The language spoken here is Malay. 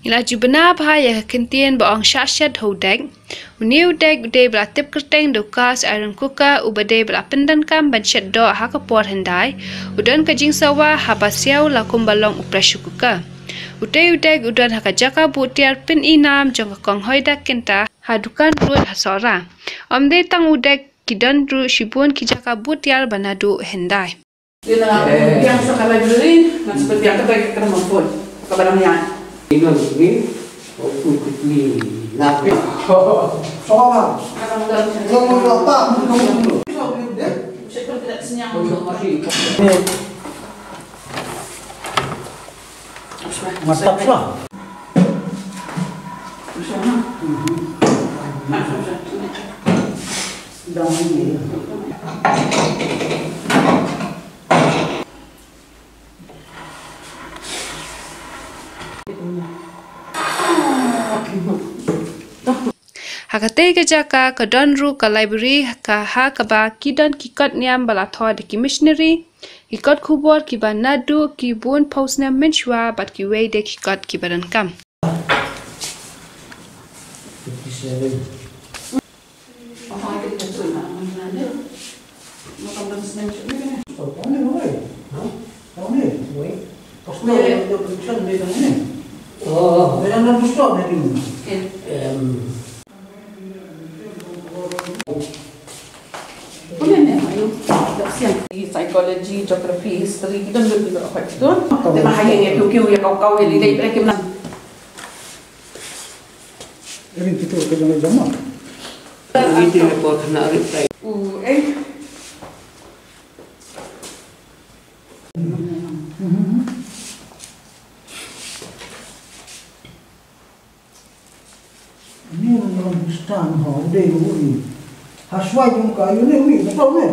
Ila jubna bahaya kentian baong syashat hodek. Uniu dek ude belatip kerteng dukas iron cooker ubade belapendan kam banchet do hakapor hendai. Udan kajing sawa habasiau lakum balong upreshu cooker. Ude udan hakajaka butiar pin inam jong kong hoidak kenta hadukan ruat hasora. Omde tang udek kidan ru shibun kijaka butiar banadu hendai. Yang sekarang beli, seperti yang kita kena mampun kepada minyak. Ini ni, napi. Soalan. Kalau apa? Saya tidak senyap. Mantap lah. Hakate kejaka kedon ru ke library ka ha kaba kidan kikot niam balatho de ki missionary kikot kubor ki banadu ki bun pausna menchwa bat ki we de kikot ki badan kam. Psychology, geography, history, kita dulu juga apa itu? Tema hayang yang kiu ya kau yang lilai mereka menang. Ini kita kerja jama. Ini dia buat nak reply. Ini orang Pakistan, orang Dewi. Haswa jumpa ini, betul ni?